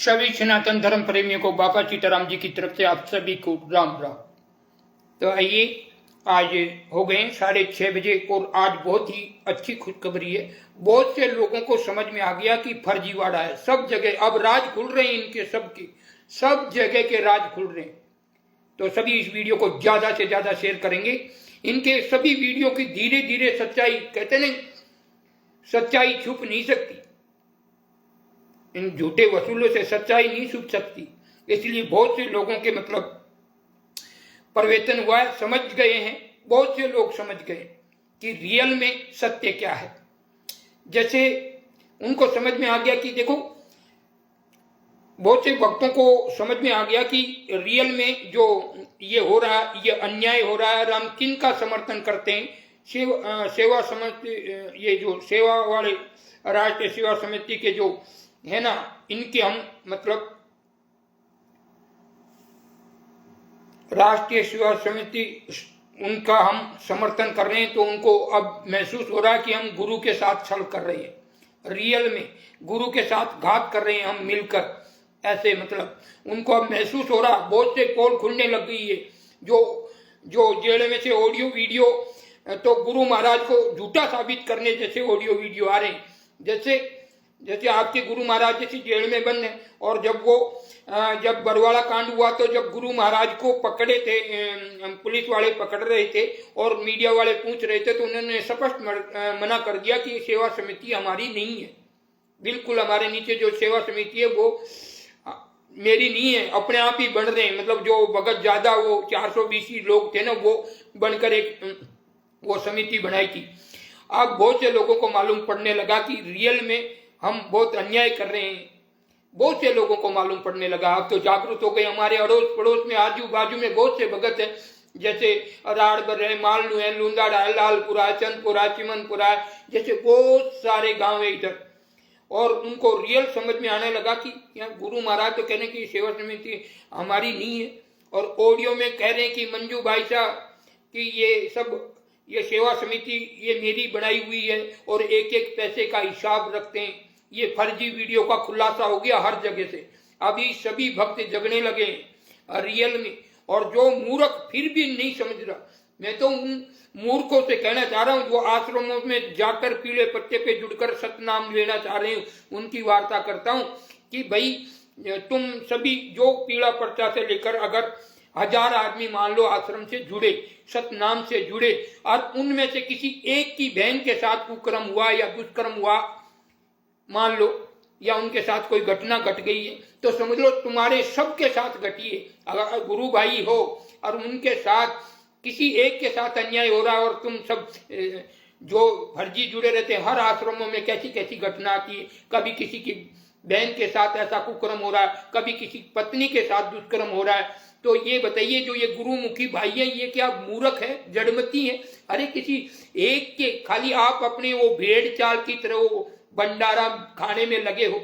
सभी सनातन धर्म प्रेमियों को बाबा सीताराम जी की तरफ से आप सभी को राम राम। तो आइए, आज हो गए 6:30 बजे और आज बहुत ही अच्छी खुशखबरी है। बहुत से लोगों को समझ में आ गया कि फर्जीवाड़ा है। सब जगह अब राज खुल रहे हैं इनके, सबके सब जगह के राज खुल रहे हैं। तो सभी इस वीडियो को ज्यादा से ज्यादा शेयर करेंगे। इनके सभी वीडियो की धीरे धीरे सच्चाई, कहते नहीं, सच्चाई छुप नहीं सकती। इन झूठे वसूलों से सच्चाई नहीं छुप सकती। इसलिए बहुत से लोगों के मतलब परिवर्तन हुआ है, समझ गए हैं। बहुत से लोग समझ गए कि रियल में सत्य क्या है। जैसे उनको समझ में आ गया कि देखो, बहुत से भक्तों को समझ में आ गया कि रियल में जो ये हो रहा है, ये अन्याय हो रहा है और हम किन का समर्थन करते हैं। सेवा समिति, ये जो सेवा वाले राष्ट्रीय सेवा समिति के जो है ना, इनके हम मतलब राष्ट्रीय सेवा समिति, उनका हम समर्थन कर रहे हैं। तो उनको अब महसूस हो रहा है कि हम गुरु के साथ छल कर रहे हैं, रियल में गुरु के साथ घात कर रहे हैं हम मिलकर। ऐसे मतलब उनको अब महसूस हो रहा। बहुत से पोल खुलने लग गई है। जो जेल में से ऑडियो वीडियो, तो गुरु महाराज को झूठा साबित करने जैसे ऑडियो वीडियो आ रहे हैं। जैसे आपके गुरु महाराज जैसे जेल में बंद है। और जब बरवाड़ा कांड हुआ तो जब गुरु महाराज को पकड़े थे, पुलिस वाले पकड़ रहे थे और मीडिया वाले पूछ रहे थे, तो उन्होंने स्पष्ट मना कर दिया कि सेवा समिति हमारी नहीं है। बिल्कुल हमारे नीचे जो सेवा समिति है वो मेरी नहीं है, अपने आप ही बन रहे हैं। मतलब जो भगत ज्यादा, वो 420 लोग थे ना, वो बनकर एक वो समिति बनाई थी। अब बहुत से लोगों को मालूम पड़ने लगा कि रियल में हम बहुत अन्याय कर रहे हैं। बहुत से लोगों को मालूम पड़ने लगा। अब तो जागरूक हो गए। हमारे अड़ोस पड़ोस में, आजू बाजू में बहुत से भगत है, जैसे राड़बर है, मालनू है, लुंदाड़ा है, लालपुरा, चंदपुरा, चिमनपुरा, जैसे बहुत सारे गांव है इधर। और उनको रियल समझ में आने लगा कि यहाँ गुरु महाराज तो कहने की सेवा समिति हमारी नहीं है, और ऑडियो में कह रहे हैं कि मंजू भाई साहब कि ये सेवा समिति ये मेरी बनाई हुई है और एक एक पैसे का हिसाब रखते हैं। ये फर्जी वीडियो का खुलासा हो गया हर जगह से। अभी सभी भक्त जगने लगे हैं रियल में। और जो मूर्ख फिर भी नहीं समझ रहा, मैं तो उन मूर्खों से कहना चाह रहा हूं जो आश्रमों में जाकर पीले पत्ते पे जुड़कर सतनाम लेना चाह रहे हैं, उनकी वार्ता करता हूं कि भाई तुम सभी जो पीला पर्चा से लेकर अगर 1000 आदमी मान लो आश्रम से जुड़े, सतनाम से जुड़े, और उनमें से किसी एक की बहन के साथ कुकर्म हुआ या दुष्कर्म हुआ मान लो, या उनके साथ कोई घटना घट गई है, तो समझ लो तुम्हारे सबके साथ घटी है। अगर गुरु भाई हो और उनके साथ किसी एक के साथ अन्याय हो रहा है और तुम सब जो फर्जी जुड़े रहते हैं, हर आश्रमों में कैसी कैसी घटना आती है। कभी किसी की बहन के साथ ऐसा कुकर्म हो रहा है, कभी किसी पत्नी के साथ दुष्कर्म हो रहा है। तो ये बताइए, जो ये गुरुमुखी भाई है, ये क्या मूर्ख है, जड़मती है? अरे किसी एक के, खाली आप अपने वो भेड़ चाल की तरह वो भंडारा खाने में लगे हो।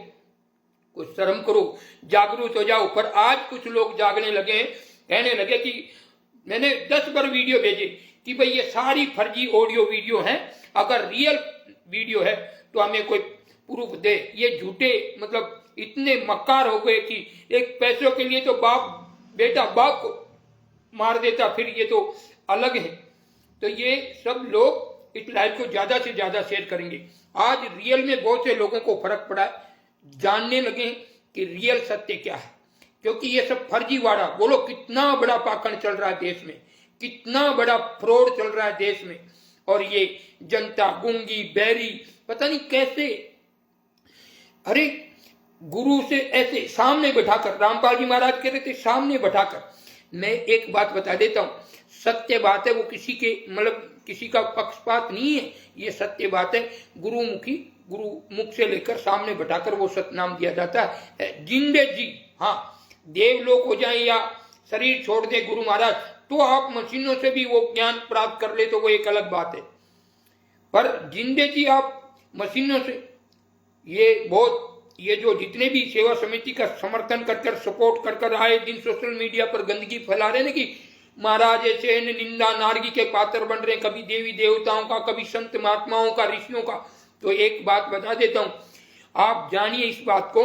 कुछ शर्म करो, जागरूक हो जाओ। पर आज कुछ लोग जागने लगे, कहने लगे कि मैंने 10 बार वीडियो भेजे कि भाई ये सारी फर्जी ऑडियो वीडियो हैं, अगर रियल वीडियो है तो हमें कोई प्रूफ दे। ये झूठे मतलब इतने मक्कार हो गए कि एक पैसों के लिए तो बेटा बाप को मार देता, फिर ये तो अलग है। तो ये सब लोग इस लाइव को ज्यादा से ज्यादा शेयर करेंगे। आज रियल में बहुत से लोगों को फर्क पड़ा है, जानने लगे कि रियल सत्य क्या है। क्योंकि ये सब फर्जीवाड़ा, बोलो कितना बड़ा पाखंड चल रहा है देश में, कितना बड़ा फ्रॉड चल रहा है देश में। और ये जनता गूंगी बहरी, पता नहीं कैसे, अरे गुरु से ऐसे सामने बैठाकर, रामपाल जी महाराज कह रहे थे सामने बैठाकर। मैं एक बात बता देता हूं, सत्य बात है, वो किसी के मतलब किसी का पक्षपात नहीं है, ये सत्य बात है। गुरु मुख से लेकर सामने बैठाकर वो सतनाम दिया जाता है। जिंदे जी, हाँ, देवलोक हो जाए या शरीर छोड़ दे गुरु महाराज, तो आप मशीनों से भी वो ज्ञान प्राप्त कर ले तो वो एक अलग बात है। पर जिंदे जी आप मशीनों से, ये जो जितने भी सेवा समिति का समर्थन कर सपोर्ट कर आए दिन सोशल मीडिया पर गंदगी फैला रहे ना कि महाराज ऐसे निंदा नारगी के पात्र बन रहे, कभी देवी देवताओं का, कभी संत महात्माओं का, ऋषियों का। तो एक बात बता देता हूं, आप जानिए इस बात को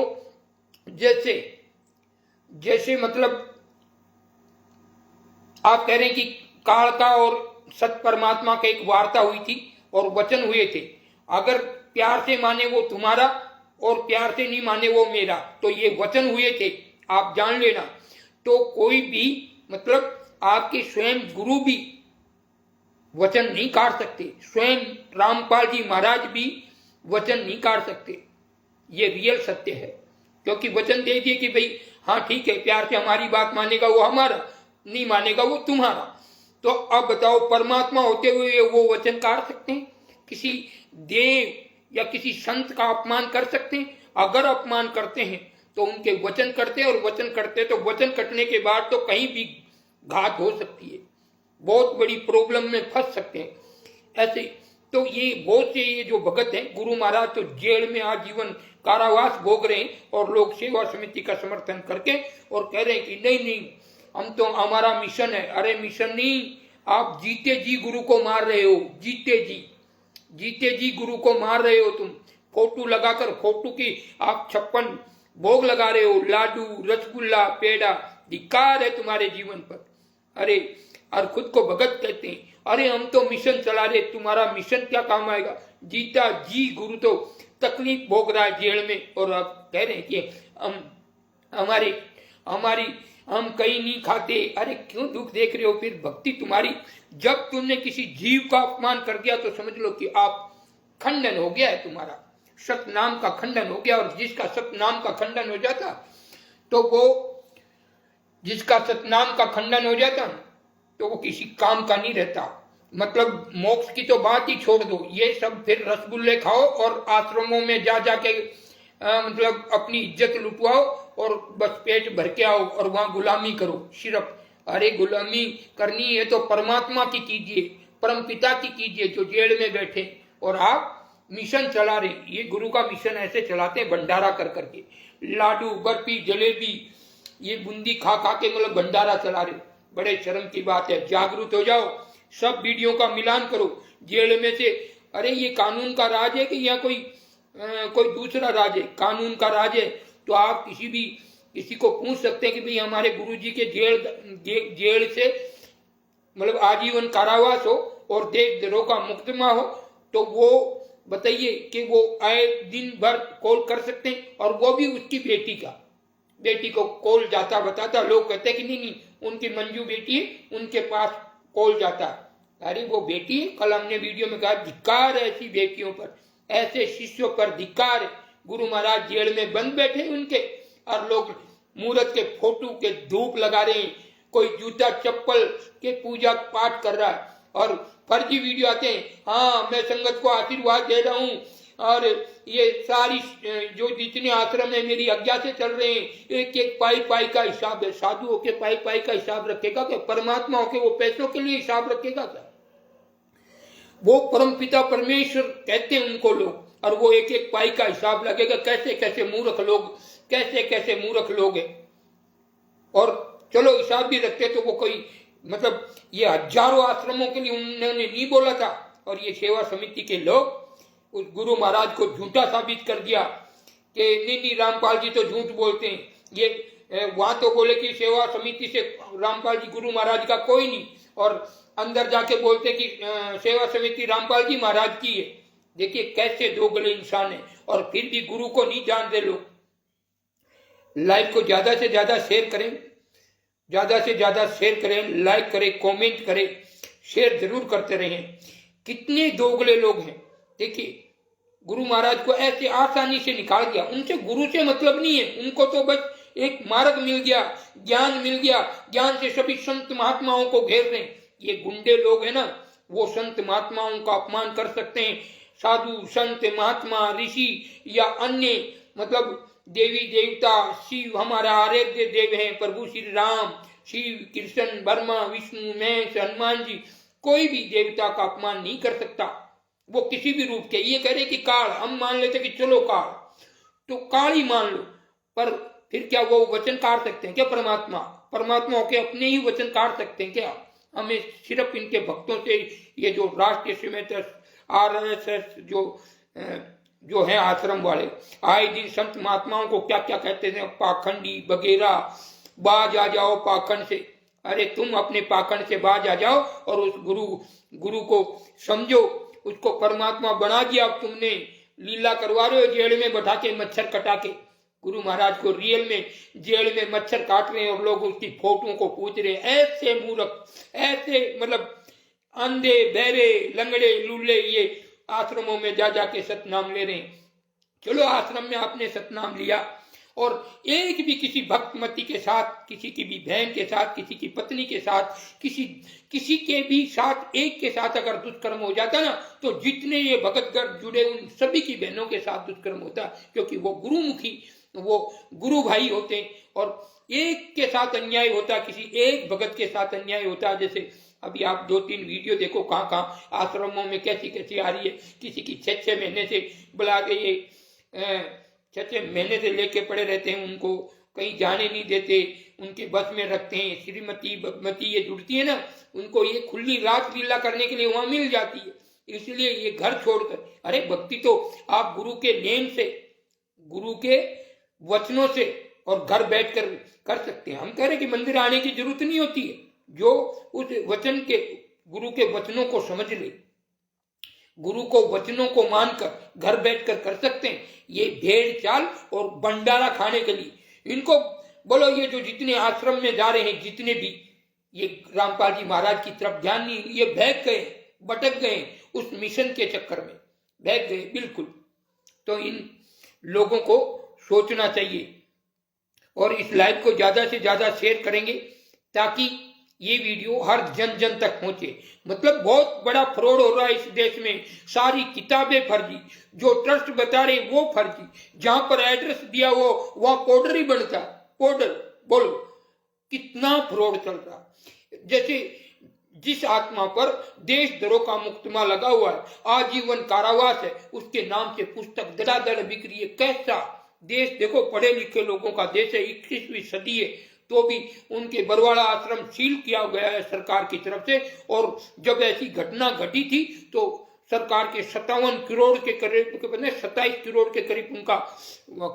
जैसे जैसे मतलब आप कह रहे हैं कि काल का और सत परमात्मा का एक वार्ता हुई थी और वचन हुए थे, अगर प्यार से माने वो तुम्हारा और प्यार से नहीं माने वो मेरा, तो ये वचन हुए थे, आप जान लेना। तो कोई भी मतलब आपके स्वयं गुरु भी वचन नहीं काट सकते, स्वयं रामपाल जी महाराज भी वचन नहीं काट सकते। ये रियल सत्य है, क्योंकि वचन दे दिए कि भाई हाँ ठीक है, प्यार से हमारी बात मानेगा वो हमारा, नहीं मानेगा वो तुम्हारा। तो अब बताओ, परमात्मा होते हुए वो वचन काट सकते हैं? किसी देव या किसी संत का अपमान कर सकते हैं? अगर अपमान करते हैं तो उनके वचन करते हैं, और वचन करते तो वचन कटने के बाद तो कहीं भी घात हो सकती है, बहुत बड़ी प्रॉब्लम में फंस सकते हैं ऐसे। तो ये बहुत से ये जो भगत हैं गुरु महाराज तो जेल में आजीवन कारावास भोग रहे हैं, और लोग सेवा समिति का समर्थन करके और कह रहे हैं कि नहीं नहीं हम तो हमारा मिशन है। अरे मिशन नहीं, आप जीते जी गुरु को मार रहे हो, जीते जी गुरु को मार रहे हो तुम। फोटो लगाकर फोटो की आप 56 भोग लगा रहे हो, लाडू रसगुल्ला पेड़ा, धिक्कार है तुम्हारे जीवन पर। अरे और खुद को भगत कहते हैं, अरे हम तो मिशन चला रहे, तुम्हारा मिशन क्या काम आएगा? जीता जी गुरु तो तकलीफ भोग रहा है जेल में, और आप कह रहे हैं कि हम कहीं नहीं खाते। अरे क्यों दुख देख रहे हो? फिर भक्ति तुम्हारी, जब तुमने किसी जीव का अपमान कर दिया तो समझ लो कि आप खंडन हो गया है तुम्हारा, सतनाम का खंडन हो गया। और जिसका सतनाम का खंडन हो जाता तो वो जिसका सतनाम का खंडन हो जाता तो वो किसी काम का नहीं रहता। मतलब मोक्ष की तो बात ही छोड़ दो, ये सब फिर रसगुल्ले खाओ और आश्रमों में जा जाके मतलब अपनी इज्जत लुटवाओ और बस पेट भर के आओ और वहां गुलामी करो सिर्फ। अरे गुलामी करनी है तो परमात्मा की कीजिए, परम पिता की कीजिए जो जेल में बैठे, और आप मिशन चला रहे। ये गुरु का मिशन ऐसे चलाते भंडारा कर करके, लाडू बर्फी जलेबी ये बूंदी खा खा के मतलब भंडारा चला रहे। बड़े शर्म की बात है, जागरूक हो जाओ, सब वीडियो का मिलान करो जेल में से। अरे ये कानून का राज है कि या कोई दूसरा राज है? कानून का राज है तो आप किसी को पूछ सकते हैं कि भाई हमारे गुरुजी के जेल से मतलब आजीवन कारावास हो और देशद्रोह का मुकदमा हो, तो वो बताइए कि वो आए दिन भर कॉल कर सकते हैं, और वो भी उसकी बेटी को कॉल जाता बताता। लोग कहते हैं कि नहीं उनकी मंजू बेटी है, उनके पास कॉल जाता। अरे वो बेटी है, कल हमने वीडियो में कहा धिक्कार है ऐसी बेटियों पर, ऐसे शिष्यों पर धिक्कार है। गुरु महाराज जेल में बंद बैठे उनके, और लोग मूर्त के फोटो के धूप लगा रहे हैं, कोई जूता चप्पल के पूजा पाठ कर रहा है, और फर्जी वीडियो आते हैं, हाँ मैं संगत को आशीर्वाद दे रहा हूँ, और ये सारी जो जितने आश्रम है मेरी आज्ञा से चल रहे हैं, एक एक पाई का हिसाब है। साधु होके पाई का हिसाब रखेगा क्या? परमात्मा होके वो पैसों के लिए हिसाब रखेगा क्या? वो परम पिता परमेश्वर कहते हैं उनको लोग, और वो एक एक पाई का हिसाब लगेगा। कैसे कैसे मूर्ख लोग हैं। और चलो हिसाब भी रखते तो वो कोई मतलब ये हजारों आश्रमों के लिए उन्होंने नहीं बोला था, और ये सेवा समिति के लोग उस गुरु महाराज को झूठा साबित कर दिया कि नहीं रामपाल जी तो झूठ बोलते हैं। ये वहां तो बोले कि सेवा समिति से रामपाल जी गुरु महाराज का कोई नहीं, और अंदर जाके बोलते कि सेवा समिति रामपाल जी महाराज की है। देखिए कैसे दोगले इंसान है, और फिर भी गुरु को नहीं जानते लोग। लाइव को ज्यादा से ज्यादा शेयर करें, लाइक करें, कमेंट करें, शेयर जरूर करते रहें। कितने दोगले लोग हैं। देखिए गुरु महाराज को ऐसे आसानी से निकाल दिया, उनसे गुरु से मतलब नहीं है, उनको तो बस एक मार्ग मिल गया, ज्ञान मिल गया, ज्ञान से सभी संत महात्माओं को घेर रहे हैं। ये गुंडे लोग हैं ना, वो संत महात्माओं का अपमान कर सकते हैं। साधु संत महात्मा ऋषि या अन्य मतलब देवी देवता, शिव हमारा आराध्य देव हैं, प्रभु श्री राम, शिव, कृष्ण, ब्रह्मा, विष्णु, महेश, हनुमान जी, कोई भी देवता का अपमान नहीं कर सकता, वो किसी भी रूप के। ये कह रहे कि काल, हम मान लेते कि चलो काल, तो काल ही मान लो, पर फिर क्या वो वचन काट सकते हैं क्या? परमात्मा होके अपने ही वचन काट सकते हैं क्या? हमें सिर्फ इनके भक्तों से ये जो राष्ट्रीय समेत RSS जो जो है आश्रम वाले, आए दिन संत महात्माओं को क्या क्या कहते थे, पाखंडी वगैरह, बाज आ जाओ पाखंड से। अरे तुम अपने पाखंड से बाज आ जाओ और उस गुरु को समझो, उसको परमात्मा बना दिया। अब तुमने लीला करवा रहे हो जेल में बैठा के, मच्छर कटा के। गुरु महाराज को रियल में जेल में मच्छर काट रहे हैं और लोग उसकी फोटो को पूछ रहे हैं। ऐसे मूर्ख, ऐसे मतलब अंधे बहरे लंगड़े लूले ये आश्रमों में जा जाके सतनाम ले रहे हैं। चलो आश्रम में आपने सतनाम लिया और एक भी किसी भक्तमती के साथ, किसी की भी बहन के साथ, किसी की पत्नी के साथ, किसी के भी साथ, एक के साथ अगर दुष्कर्म हो जाता ना, तो जितने ये भगतगढ़ जुड़े उन सभी की बहनों के साथ दुष्कर्म होता, क्योंकि वो गुरुमुखी, वो गुरु भाई होते हैं। और एक के साथ अन्याय होता, किसी एक भगत के साथ अन्याय होता। जैसे अभी आप 2-3 वीडियो देखो कहाँ कहाँ आश्रमों में कैसी कैसी आ रही है। किसी की 6-6 महीने से बुला के ये 6-6 महीने से लेके पड़े रहते हैं, उनको कहीं जाने नहीं देते, उनके बस में रखते हैं। श्रीमती भगमती ये जुड़ती है ना, उनको ये खुली रास लीला करने के लिए वहां मिल जाती है, इसलिए ये घर छोड़कर। अरे भक्ति तो आप गुरु के नेम से, गुरु के वचनों से और घर बैठकर कर सकते हैं। हम कह रहे कि मंदिर आने की जरूरत नहीं होती है। जो उस वचन के, गुरु के वचनों को समझ ले, गुरु को वचनों को मानकर घर बैठकर कर सकते हैं। ये भेड़ चाल और भंडारा खाने के लिए इनको बोलो, ये जो जितने आश्रम में जा रहे हैं, जितने भी, ये रामपाल जी महाराज की तरफ ध्यान नहीं, ये बहक गए, भटक गए उस मिशन के चक्कर में, बहक गए बिल्कुल। तो इन लोगों को सोचना चाहिए और इस लाइव को ज्यादा से ज्यादा शेयर करेंगे ताकि ये वीडियो हर जन जन तक पहुंचे। मतलब बहुत बड़ा फ्रॉड हो रहा है इस देश में, सारी किताबें फर्जी, जो ट्रस्ट बता रहे वो फर्जी, जहां पर एड्रेस दिया वो वहां पाउडर ही बनता, पाउडर। बोलो कितना फ्रॉड चल रहा। जैसे जिस आत्मा पर देशद्रोह का मुकदमा लगा हुआ है, आजीवन कारावास है, उसके नाम से पुस्तक धड़ाधड़ बिक रही है। कैसा देश देखो, पढ़े लिखे लोगों का देश है, 21वीं सदी है, तो भी उनके बरवाड़ा आश्रम सील किया गया है सरकार की तरफ से। और जब ऐसी घटना घटी थी तो सरकार के 57 करोड़ के करीब, 27 करोड़ के करीब उनका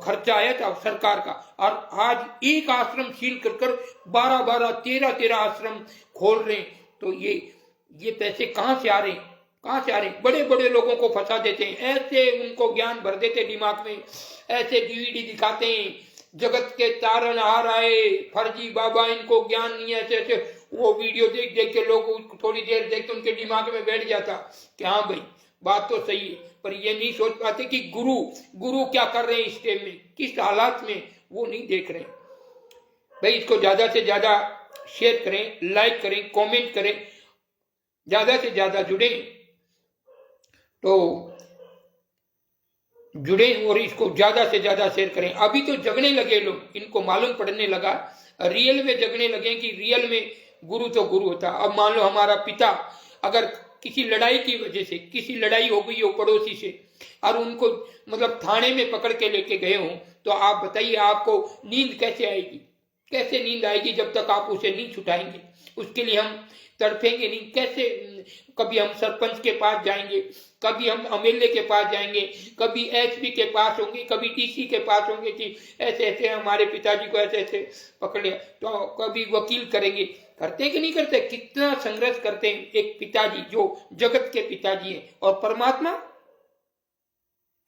खर्चा आया था सरकार का। और आज एक आश्रम सील कर 12-12, 13-13 आश्रम खोल रहे हैं। तो ये पैसे कहाँ से आ रहे हैं, कहाँ से आ रहे हैं? बड़े बड़े लोगों को फंसा देते हैं, ऐसे उनको ज्ञान भर देते दिमाग में, ऐसे डीवीडी दिखाते हैं, जगत के तारण हार आए, फर्जी बाबा, इनको ज्ञान नहीं है, ऐसे ऐसे। वो वीडियो देख देख के लोग थोड़ी देर देख के उनके दिमाग में बैठ जाता कि हाँ भाई बात तो सही है, पर ये नहीं सोच पाते कि गुरु क्या कर रहे हैं इस टाइम में, किस हालात में, वो नहीं देख रहे। भाई इसको ज्यादा से ज्यादा शेयर करें, लाइक करें, कमेंट करें, ज्यादा से ज्यादा जुड़े तो जुड़े और इसको ज्यादा से ज्यादा शेयर करें। अभी तो जगने लगे लोग, इनको मालूम पड़ने लगा, रियल में जगने लगे कि रियल में गुरु तो गुरु होता। अब मान लो हमारा पिता अगर किसी लड़ाई की वजह से, किसी लड़ाई हो गई हो पड़ोसी से और उनको मतलब थाने में पकड़ के लेके गए हो, तो आप बताइए आपको नींद कैसे आएगी? कैसे नींद आएगी जब तक आप उसे नहीं छुटाएंगे? उसके लिए हम तड़पेंगे नहीं। कैसे? कभी हम सरपंच के पास जाएंगे, कभी हम एमएलए के पास जाएंगे, कभी एसपी के पास होंगे, कभी डीसी के पास होंगे कि ऐसे ऐसे हमारे पिताजी को ऐसे ऐसे पकड़ लिया, तो कभी वकील करेंगे। करते कि नहीं करते? कितना संघर्ष करते हैं एक पिताजी जो जगत के पिताजी हैं। और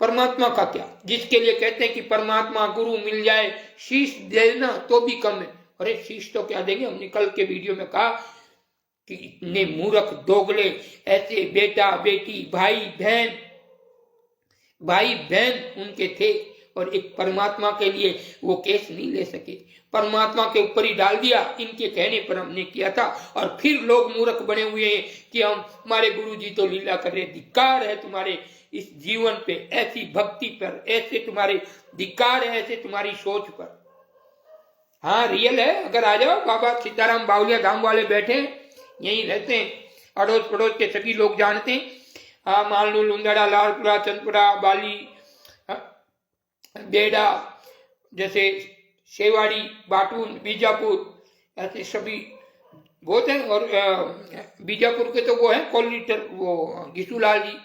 परमात्मा का क्या, जिसके लिए कहते हैं कि परमात्मा गुरु मिल जाए शीश देना तो भी कम है। अरे शीश तो क्या देंगे, हमने कल के वीडियो में कहा कि इतने मूर्ख दोगले ऐसे बेटा बेटी भाई बहन उनके थे और एक परमात्मा के लिए वो केस नहीं ले सके, परमात्मा के ऊपर ही डाल दिया। इनके कहने पर हमने किया था और फिर लोग मूर्ख बने हुए हैं कि हमारे गुरु जी तो लीला कर रहे। धिक्कार है तुम्हारे इस जीवन पे, ऐसी भक्ति पर, ऐसे तुम्हारे धिक्कार है, ऐसे तुम्हारी सोच पर। हाँ रियल है, अगर आ जाओ, बाबा सीताराम बावलिया धाम वाले बैठे यहीं रहते हैं, अड़ोस पड़ोस के सभी लोग जानते हैं। हाँ मालनू, लुंदड़ा, लालपुरा, चंदपुरा, बाली, बेड़ा, जैसे शेवाड़ी, बाटून, बीजापुर, ऐसे सभी बहुत हैं। और बीजापुर के तो वो है कोऑर्डिनेटर, वो घिसूलाल जी,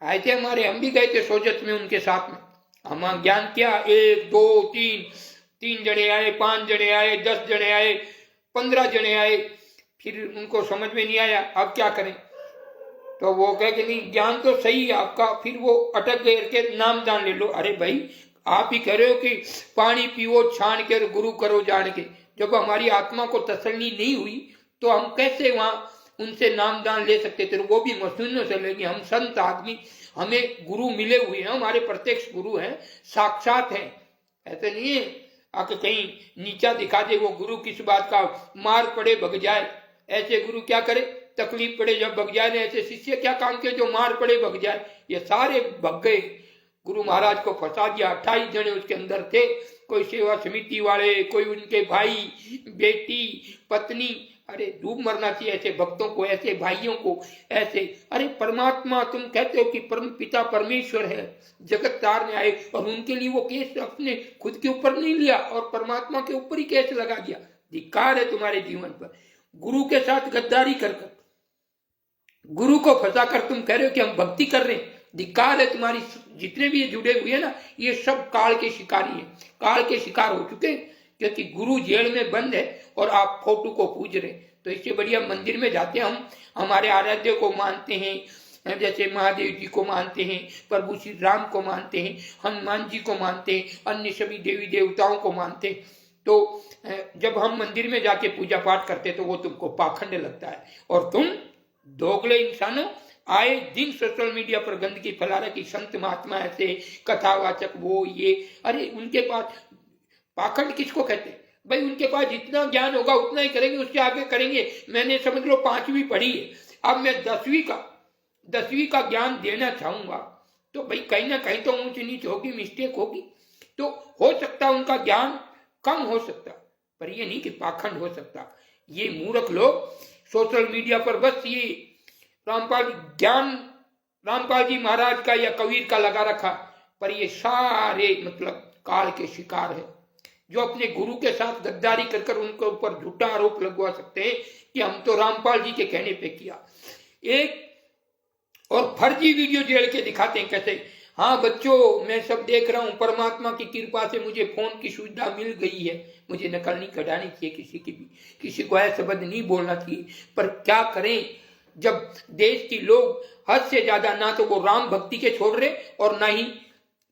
आए थे हमारे, हम भी गए थे सोजत में उनके साथ में। हम ज्ञान किया, 1 2 3 जने आए, 5 जने आए, 10 जने आए, 15 जने आए, फिर उनको समझ में नहीं आया अब क्या करें। तो वो कहे कि नहीं ज्ञान तो सही है आपका, फिर वो अटक गए के नाम दान ले लो। अरे भाई आप ही कह रहे हो कि पानी पियो छान के गुरु करो जान के। जब हमारी आत्मा को तसल्ली नहीं हुई तो हम कैसे वहां उनसे नाम दान ले सकते थे? वो भी मशीनों से लेंगे। हम संत आदमी, हमें गुरु मिले हुए हैं, हमारे प्रत्यक्ष गुरु हैं, साक्षात हैं। ऐसे नहीं है आके कहीं नीचा दिखा दे वो गुरु, किस बात का, मार पड़े भग जाए। ऐसे गुरु क्या करे, तकलीफ पड़े जब भग जाए। ऐसे शिष्य क्या काम के जो मार पड़े भग जाए? ये सारे भग गए, गुरु महाराज को फंसा दिया। 28 जने उसके अंदर थे, कोई सेवा समिति वाले, कोई उनके भाई, बेटी, पत्नी। अरे डूब मरना चाहिए ऐसे भक्तों को, ऐसे भाइयों को, ऐसे। अरे परमात्मा, तुम कहते हो कि परम पिता परमेश्वर है, जगत तारने आए, और उनके लिए वो केस अपने खुद के ऊपर नहीं लिया और परमात्मा के ऊपर ही केस लगा दिया। धिक्कार है तुम्हारे जीवन पर। गुरु के साथ गद्दारी कर गुरु को फंसा कर तुम कह रहे हो कि हम भक्ति कर रहे हैं। धिक्कार है तुम्हारी। जितने भी ये जुड़े हुए हैं ना, ये सब काल के शिकारी हैं, काल के शिकार हो चुके हैं, क्योंकि गुरु जेल में बंद है और आप फोटो को पूज रहे। तो इससे बढ़िया मंदिर में जाते हैं, हम हमारे आराध्य को मानते हैं, जैसे महादेव जी को मानते हैं, प्रभु श्री राम को मानते हैं, हनुमान जी को मानते हैं, अन्य सभी देवी देवताओं को मानते हैं। तो जब हम मंदिर में जाके पूजा पाठ करते तो वो तुमको पाखंड लगता है। और तुम दोगले इंसानों आए दिन सोशल मीडिया पर गंदगी फैला रहे कि संत महात्मा ऐसे, कथावाचक वो ये। अरे उनके पास पाखंड किसको कहते हैं भाई? उनके पास जितना ज्ञान होगा उतना ही करेंगे, उससे आगे करेंगे। मैंने समझ लो 5वीं पढ़ी है, अब मैं 10वीं का ज्ञान देना चाहूंगा तो भाई कहीं ना कहीं तो ऊंच नीच होगी, मिस्टेक होगी। तो हो सकता है उनका ज्ञान कम हो सकता, पर ये नहीं कि पाखंड हो सकता। ये मूर्ख लोग सोशल मीडिया पर बस ये रामपाल जी महाराज का या कबीर का लगा रखा, पर ये सारे मतलब काल के शिकार है, जो अपने गुरु के साथ गद्दारी कर उनके ऊपर झूठा आरोप लगवा सकते हैं कि हम तो रामपाल जी के कहने पे किया। एक और फर्जी वीडियो जेल के दिखाते हैं कैसे, हाँ बच्चों मैं सब देख रहा हूं, परमात्मा की कृपा से मुझे फोन की सुविधा मिल गई है। मुझे नकल नहीं कढ़ानी चाहिए किसी की भी, किसी को ऐसा शब्द नहीं बोलना चाहिए, पर क्या करें जब देश की लोग हद से ज्यादा ना तो वो राम भक्ति के छोड़ रहे और ना ही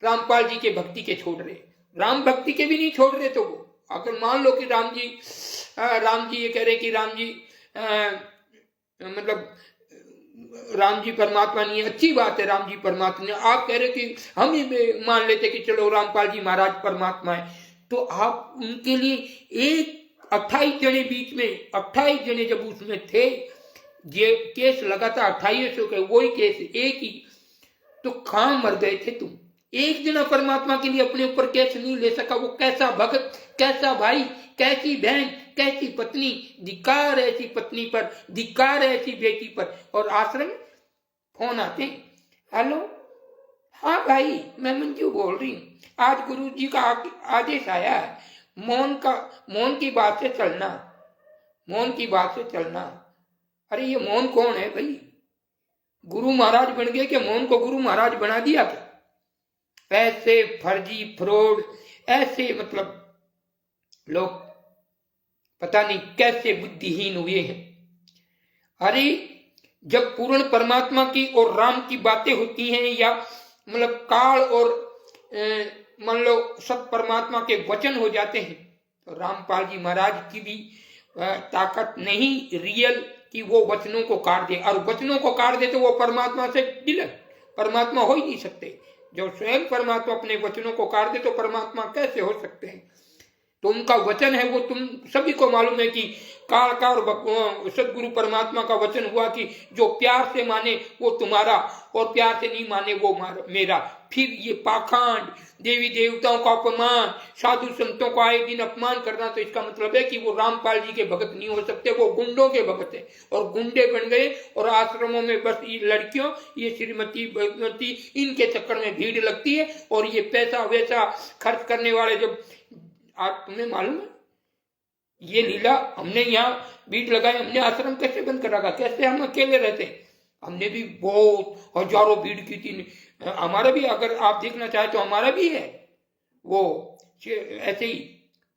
रामपाल जी के भक्ति के छोड़ रहे। राम भक्ति के भी नहीं छोड़ रहे, तो वो अगर मान लो कि राम जी ये कह रहे कि राम जी मतलब राम जी परमात्मा नहीं है, अच्छी बात है राम जी परमात्मा नहीं। आप कह रहे कि हम ही मान लेते कि चलो रामपाल जी महाराज परमात्मा है, तो आप उनके लिए एक 28 जने बीच में 28 जने जब उसमें थे, ये केस लगा था 2800 के, वही केस एक ही, तो कहां मर गए थे तुम? एक जना परमात्मा के लिए अपने ऊपर केस नहीं ले सका। वो कैसा भगत, कैसा भाई, कैसी बहन, कैसी पत्नी। धिक्कार ऐसी पत्नी पर, धिक्कार ऐसी बेटी पर। और आश्रम फोन आते, हेलो हाँ भाई मैं मंजू बोल रही हूँ, आज गुरु जी का आदेश आया है, मौन की बात से चलना, मौन की बात से चलना। अरे ये मौन कौन है भाई? गुरु महाराज बन गए कि मौन को गुरु महाराज बना दिया क्या? ऐसे फर्जी फ्रॉड, ऐसे मतलब लोग पता नहीं कैसे बुद्धिहीन हुए हैं। अरे जब पूर्ण परमात्मा की और राम की बातें होती हैं, या मतलब काल और मान लो सब परमात्मा के वचन हो जाते हैं, तो रामपाल जी महाराज की भी ताकत नहीं रियल कि वो वचनों को काट दे। और वचनों को काट दे तो वो परमात्मा से विलग, परमात्मा हो ही नहीं सकते। जब स्वयं परमात्मा अपने वचनों को काट दे तो परमात्मा कैसे हो सकते हैं? तो उनका वचन है वो, तुम सभी को मालूम है कि काल का और सदगुरु परमात्मा का वचन हुआ कि जो प्यार से माने वो तुम्हारा और प्यार से नहीं माने वो मेरा। फिर ये पाखंड, देवी देवताओं का अपमान, साधु संतों का आए दिन अपमान करना, तो इसका मतलब है कि वो रामपाल जी के भगत नहीं हो सकते, वो गुंडों के भगत है। और गुंडे बन गए और आश्रमों में बस ये लड़कियों, ये श्रीमती भगवती, इनके चक्कर में भीड़ लगती है। और ये पैसा वैसा खर्च करने वाले, जब आज तुम्हें मालूम है ये लीला, हमने यहाँ भीड़ लगाई, हमने आश्रम कैसे बंद कर रखा, कैसे हम अकेले रहते हैं। हमने भी बहुत हजारों भीड़ की थी। हमारा भी, अगर आप देखना चाहे तो हमारा भी है वो ऐसे ही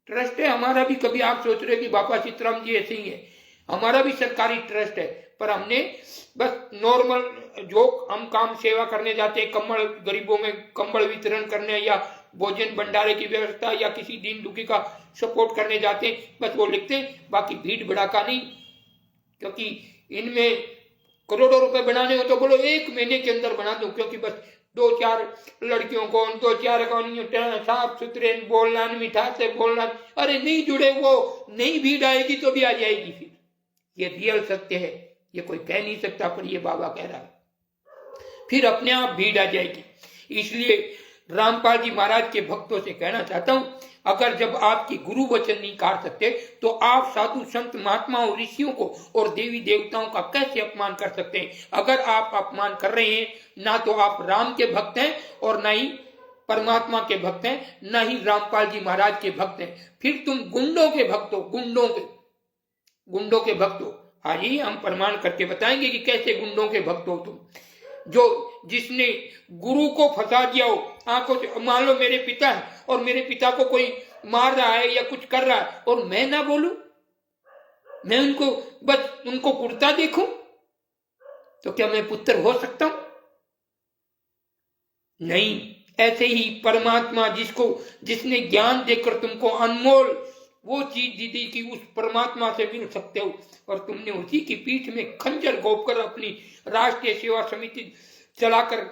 ट्रस्ट है हमारा भी। कभी आप सोच रहे कि बाबा सीताराम जी ऐसे ही है, हमारा भी सरकारी ट्रस्ट है, पर हमने बस नॉर्मल जो हम काम सेवा करने जाते हैं, कंबल गरीबों में कंबल वितरण करने या भोजन भंडारे की व्यवस्था या किसी दीन दुखी का सपोर्ट करने जाते हैं, बस वो लिखते हैं, बाकी भीड़ भड़ाका नहीं। क्योंकि इनमें करोड़ों रुपए बनाने हो तो बोलो 1 महीने के अंदर बना दो, क्योंकि बस 2-4 लड़कियों को 2-4 साफ सुथरे बोलना, मिठा से बोलना, अरे नहीं जुड़े वो नहीं भीड़ आएगी तो भी आ जाएगी। फिर ये रियल सत्य है, ये कोई कह नहीं सकता, पर ये बाबा कह रहा है, फिर अपने आप भीड़ आ जाएगी। इसलिए रामपाल जी महाराज के भक्तों से कहना चाहता हूं, अगर जब आपकी गुरु वचन नहीं काट सकते तो आप साधु संत महात्माओं ऋषियों को और देवी देवताओं का कैसे अपमान कर सकते हैं? अगर आप अपमान कर रहे हैं, ना तो आप राम के भक्त हैं और ना ही परमात्मा के भक्त हैं, ना ही रामपाल जी महाराज के भक्त हैं, फिर तुम गुंडों के भक्त हो, गुंडों के भक्त हो। आज ही हम प्रमाण करके बताएंगे कि कैसे गुंडों के भक्त हो तुम। जिसने गुरु को फंसा दिया हो आंखों से, मान लो मेरे पिता है और मेरे पिता को कोई मार रहा है या कुछ कर रहा है और मैं ना बोलूं, मैं उनको बस उनको कुर्ता देखूं, तो क्या मैं पुत्र हो सकता हूं? नहीं। ऐसे ही परमात्मा जिसने ज्ञान देकर तुमको अनमोल वो चीज दी थी कि उस परमात्मा से मिल सकते हो, और तुमने उसी की पीठ में खंजर घोंपकर अपनी राष्ट्रीय सेवा समिति चलाकर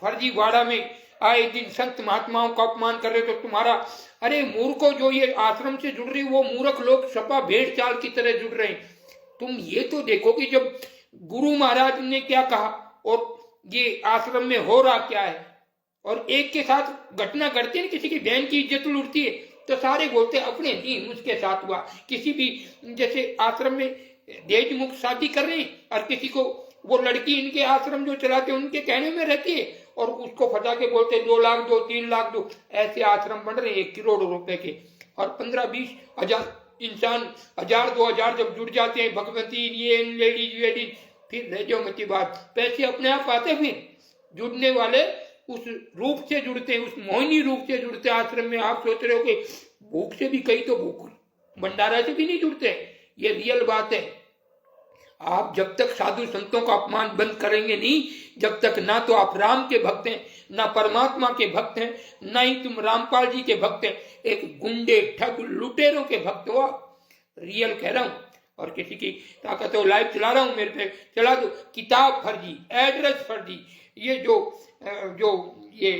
फर्जी वाड़ा में आए दिन संत महात्माओं का अपमान कर रहे, तो तुम्हारा, अरे मूर्खों, जो ये आश्रम से जुड़ रही वो मूर्ख लोग सपा भेड़ चाल की तरह जुड़ रहे हैं। तुम ये तो देखो कि जब गुरु महाराज ने क्या कहा और ये आश्रम में हो रहा क्या है, और एक के साथ घटना घटती है, किसी की बहन की इज्जत लुटती है तो सारे बोलते अपने दीन उसके साथ हुआ। किसी भी जैसे आश्रम में दहेज मुक्त शादी कर रहे हैं और किसी को वो लड़की इनके आश्रम जो चलाते हैं उनके कहने में रहती है और उसको फंसा के बोलते 2 लाख दो, 3 लाख दो। ऐसे आश्रम बन रहे हैं 1 करोड़ रुपए के, और 15-20 हजार इंसान 1000-2000 जब जुड़ जाते हैं, भगवती ये लेडीज, फिर रह जाओ मची बात, पैसे अपने आप आते। फिर जुड़ने वाले उस रूप से जुड़ते हैं, उस मोहिनी रूप से जुड़ते हैं आश्रम में। आप सोच रहे हो कि भूख से भी, कई तो भूख भंडारा से भी नहीं जुड़ते, ये रियल बात है। आप जब तक साधु संतों का अपमान बंद करेंगे नहीं, जब तक ना तो आप राम के भक्त हैं, ना परमात्मा के भक्त हैं, ना ही तुम रामपाल जी के भक्त हैं, एक गुंडे ठग लुटेरों के भक्त हो आप। रियल कह रहा हूं, और किसी की ताकत हो, लाइव चला रहा हूं, मेरे पे चला दो, किताब फर्जी, एड्रेस फर्जी, ये जो ये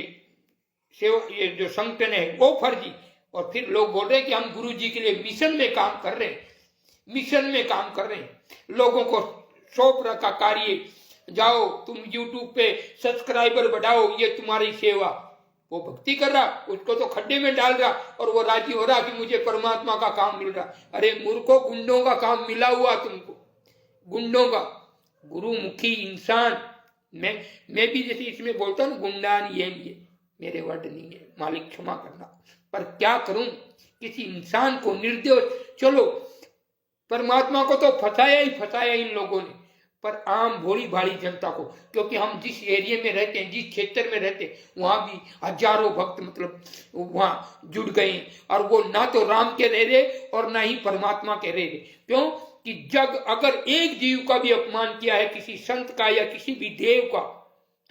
सेवा, ये जो संगठन है वो फर्जी, और फिर लोग बोल रहे हैं कि हम गुरु जी के लिए मिशन में काम कर रहे हैं, लोगों को सौंप रखा कार्य, जाओ तुम यूट्यूब पे सब्सक्राइबर बढ़ाओ, ये तुम्हारी सेवा। वो भक्ति कर रहा, उसको तो खड्डे में डाल रहा, और वो राजी हो रहा कि मुझे परमात्मा का काम मिल रहा। अरे मूर्खों, गुंडों का काम मिला हुआ तुमको, गुंडों का। गुरुमुखी इंसान, मैं भी जैसे इसमें बोलता हूँ गुंडान, ये मेरे वर्ड नहीं है, मालिक क्षमा करना, पर क्या करूं, किसी इंसान को निर्दोष, चलो परमात्मा को तो फंसाया इन लोगों ने, पर आम भोली भाली जनता को, क्योंकि हम जिस एरिया में रहते हैं, जिस क्षेत्र में रहते हैं, वहां भी हजारों भक्त मतलब वहां जुड़ गए, और वो ना तो राम के रह रहे और ना ही परमात्मा के रह रहे। क्यों कि जग अगर एक जीव का भी अपमान किया है, किसी संत का या किसी भी देव का,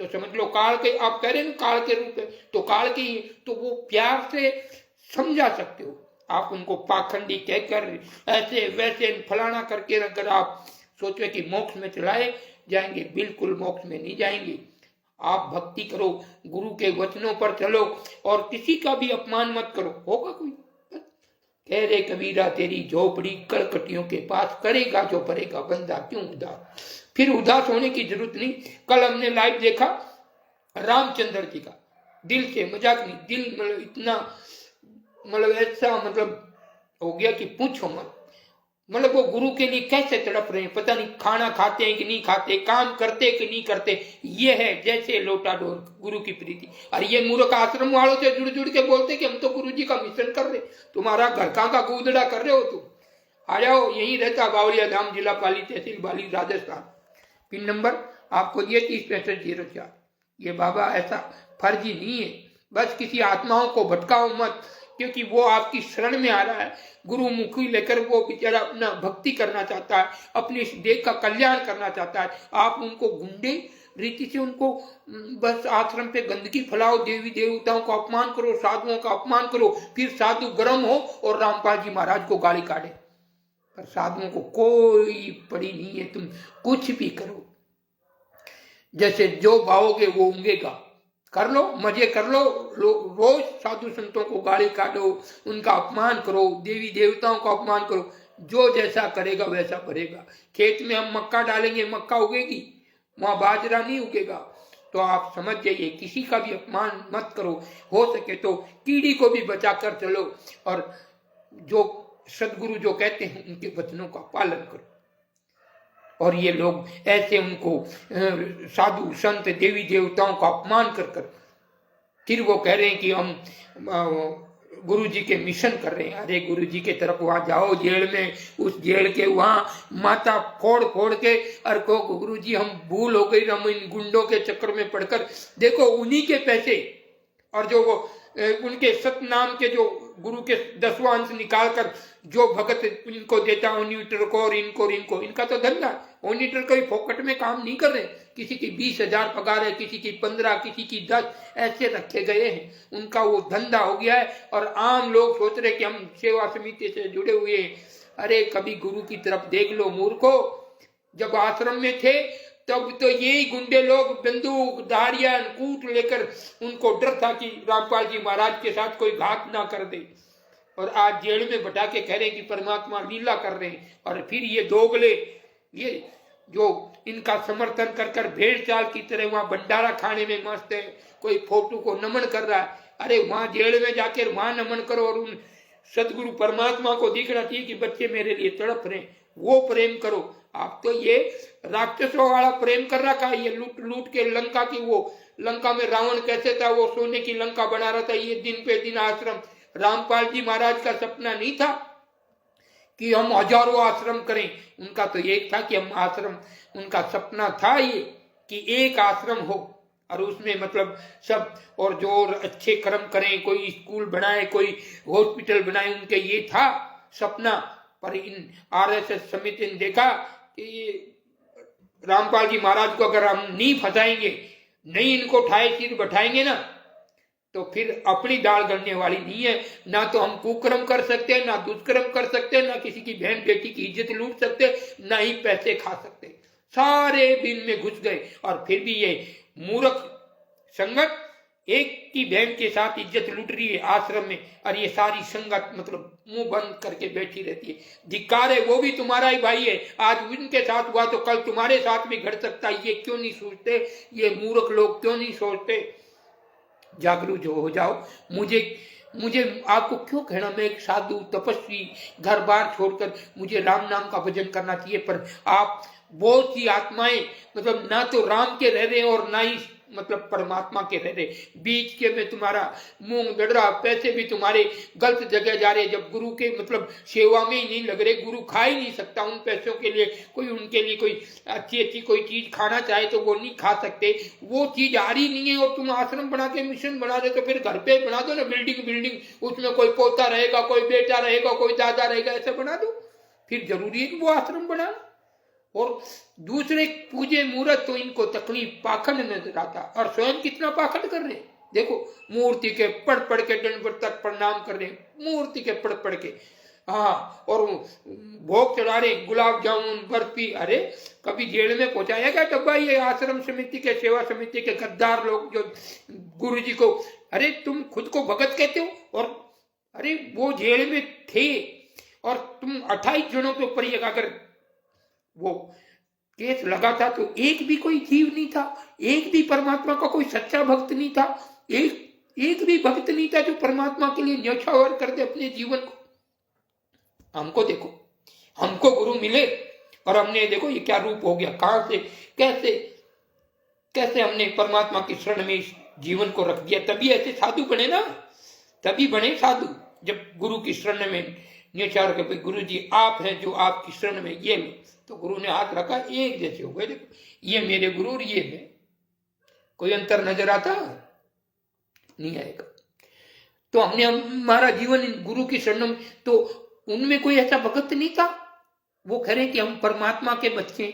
तो समझ लो काल के, आप कह रहे हैं काल के रूप है, तो काल के ही, तो वो प्यार से समझा सकते हो। आप उनको पाखंडी कहकर ऐसे वैसे फलाना करके अगर आप सोचे कि मोक्ष में चलाए जाएंगे, बिल्कुल मोक्ष में नहीं जाएंगे। आप भक्ति करो, गुरु के वचनों पर चलो, और किसी का भी अपमान मत करो, होगा कोई। कह रे कबीरा तेरी झोपड़ी कड़कटियों के पास, करेगा जो परेगा बंदा क्यों उदास। फिर उदास होने की जरूरत नहीं। कल हमने लाइव देखा रामचंद्र जी का, दिल से, मजाक नहीं, दिल मतलब इतना मतलब ऐसा मतलब हो गया कि पूछो मत। मतलब वो गुरु के लिए कैसे तड़प रहे हैं, पता नहीं खाना खाते हैं कि नहीं खाते, काम करते कि नहीं करते, ये है जैसे लोटा डोर गुरु की प्रीति। और ये मूर्ख आश्रम वालों से जुड़ के बोलते कि हम तो गुरु जी का मिशन कर रहे, तुम्हारा घर कहाँ का गुदड़ा कर रहे हो तुम, आ जाओ। यही रहता बावलिया धाम, जिला पाली, तहसील बाली, राजस्थान, पिन नंबर आपको ये 306504। ये बाबा ऐसा फर्जी नहीं है, बस किसी आत्माओं को भटकाओ मत, क्योंकि वो आपकी शरण में आ रहा है। गुरु मुखी लेकर वो बेचारा अपना भक्ति करना चाहता है, अपने इस देश का कल्याण करना चाहता है। आप उनको गुंडे रीति से उनको बस आश्रम पे गंदगी फैलाओ, देवी देवताओं का अपमान करो, साधुओं का अपमान करो, फिर साधु गर्म हो और रामपाल जी महाराज को गाली काटे। पर साधुओं को कोई पड़ी नहीं है, तुम कुछ भी करो, जैसे जो पाओगे वो उंगेगा, कर लो, मजे कर लो, रोज साधु संतों को गाली काटो, उनका अपमान करो, देवी देवताओं का अपमान करो। जो जैसा करेगा वैसा भरेगा। खेत में हम मक्का डालेंगे, मक्का उगेगी, वहां बाजरा नहीं उगेगा। तो आप समझ जाइए, किसी का भी अपमान मत करो, हो सके तो कीड़ी को भी बचा कर चलो, और जो सदगुरु जो कहते हैं उनके वचनों का पालन करो। और ये लोग ऐसे उनको साधु संत देवी देवताओं का अपमान कर कर फिर वो कह रहे हैं कि हम गुरु जी के मिशन कर रहे हैं। अरे गुरु जी के तरफ वहां जाओ, जेल में, उस जेल के वहां माथा फोड़ फोड़ के, और को गुरु जी हम भूल हो गई, हम इन गुंडों के चक्कर में पड़कर, देखो उन्हीं के पैसे और जो वो उनके सतनाम के जो गुरु के 10वां अंश निकाल कर जो भगत इनको देता, ऑनिटर को और इनको इनका तो धंधा। ऑनिटर कोई फोकट में काम नहीं कर रहे, किसी की 20,000 पगार है, किसी की 15, किसी की 10, ऐसे रखे गए हैं, उनका वो धंधा हो गया है। और आम लोग सोच रहे कि हम सेवा समिति से जुड़े हुए हैं। अरे कभी गुरु की तरफ देख लो मूर्खो, जब आश्रम में थे तब तो यही गुंडे लोग बंदूक धारियां कूट लेकर, उनको डर था कि रामपाल जी महाराज के साथ कोई घात ना कर दे। और आज जेल में बैठा के कह रहे हैं कि परमात्मा लीला कर रहे हैं। और फिर ये दोगले, ये जो इनका समर्थन कर कर भेड़ चाल की तरह वहां भंडारा खाने में मस्त है, कोई फोटो को नमन कर रहा है। अरे वहां जेल में जाकर वहां नमन करो, और उन सदगुरु परमात्मा को दिखना चाहिए कि बच्चे मेरे लिए तड़प रहे, वो प्रेम करो। आप तो ये राक्षसों वाला प्रेम कर रखा है, ये लूट लूट के लंका की, वो लंका में रावण कैसे था, वो सोने की लंका बना रहा था। ये दिन पे दिन आश्रम, रामपाल जी महाराज का सपना नहीं था कि हम हजारों आश्रम करें, उनका तो एक था कि हम आश्रम, उनका सपना था ये कि एक आश्रम हो और उसमें मतलब सब, और जो अच्छे कर्म करें, कोई स्कूल बनाए, कोई हॉस्पिटल बनाए, उनके ये था सपना। पर इन आरएसएस समिति ने देखा कि रामपाल जी महाराज को अगर हम नहीं फंसाएंगे, नहीं इनको ठाए सिर बैठाएंगे ना, तो फिर अपनी दाल गलने वाली नहीं है। ना तो हम कुकर्म कर सकते हैं, ना दुष्कर्म कर सकते हैं, ना किसी की बहन बेटी की इज्जत लूट सकते, ना ही पैसे खा सकते। सारे बिल में घुस गए। और फिर भी ये मूर्ख संगत एक की बहन के साथ इज्जत लूट रही है आश्रम में, और ये सारी संगत मतलब मुंह बंद करके बैठी रहती है। धिक्कार है, वो भी तुम्हारा ही भाई है, आज उनके साथ हुआ तो कल तुम्हारे साथ भी घट सकता है। ये क्यों नहीं सोचते, ये मूर्ख लोग क्यों नहीं सोचते? जागरूक हो जाओ। मुझे आपको क्यों कहना, मैं एक साधु तपस्वी, घर बार छोड़कर मुझे राम नाम का भजन करना चाहिए, पर आप बहुत सी आत्माएं मतलब ना तो राम के रह रहे और ना ही मतलब परमात्मा के रह रहे, बीच के में तुम्हारा मुंह गड़ रहा, पैसे भी तुम्हारे गलत जगह जा रहे, जब गुरु के मतलब सेवा में ही नहीं लग रहे। गुरु खा ही नहीं सकता उन पैसों के लिए, कोई उनके लिए कोई अच्छी कोई चीज खाना चाहे तो वो नहीं खा सकते, वो चीज आ रही नहीं है। और तुम आश्रम बना के मिशन बना दे, तो फिर घर पे बना दो ना बिल्डिंग, उसमें कोई पोता रहेगा, कोई बेटा रहेगा, कोई दादा रहेगा, ऐसा बना दो। फिर जरूरी है कि वो आश्रम बना। और दूसरे पूजे मूर्त तो इनको तकलीफ पाखंड नजर आता, और स्वयं कितना पाखंड कर रहे हैं। देखो मूर्ति के पढ़ के दंडवत तक प्रणाम कर रहे हैं, मूर्ति के पढ़ के, हाँ, और भोग चढ़ा रहे, गुलाब जामुन बर्फी। अरे कभी जेल में पहुंचाया क्या डब्बा ये आश्रम समिति के, सेवा समिति के गद्दार लोग जो गुरु जी को, अरे तुम खुद को भगत कहते हो, और अरे वो जेल में थे और तुम 28 जनों के ऊपर अगर वो केस लगा था तो एक भी कोई जीव नहीं था, एक भी परमात्मा का कोई सच्चा भक्त नहीं था, एक भी भक्त नहीं था जो परमात्मा के लिए न्यौछावर कर दे अपने जीवन को। हमको देखो, हमको गुरु मिले और हमने देखो ये क्या रूप हो गया, कहां से कैसे हमने परमात्मा की शरण में इस जीवन को रख दिया। तभी ऐसे साधु बने ना, तभी बने साधु जब गुरु की शरण में न्यौछावर के गुरु जी आप हैं जो आपकी शरण में, ये लो। तो गुरु ने हाथ रखा, एक जैसे हो गए। देखो ये मेरे गुरु और ये मैं, कोई अंतर नजर आता नहीं आएगा। तो हमने हमारा जीवन गुरु की शरण में, तो उनमें कोई ऐसा भगत नहीं था। वो कह रहे कि हम परमात्मा के बच्चे।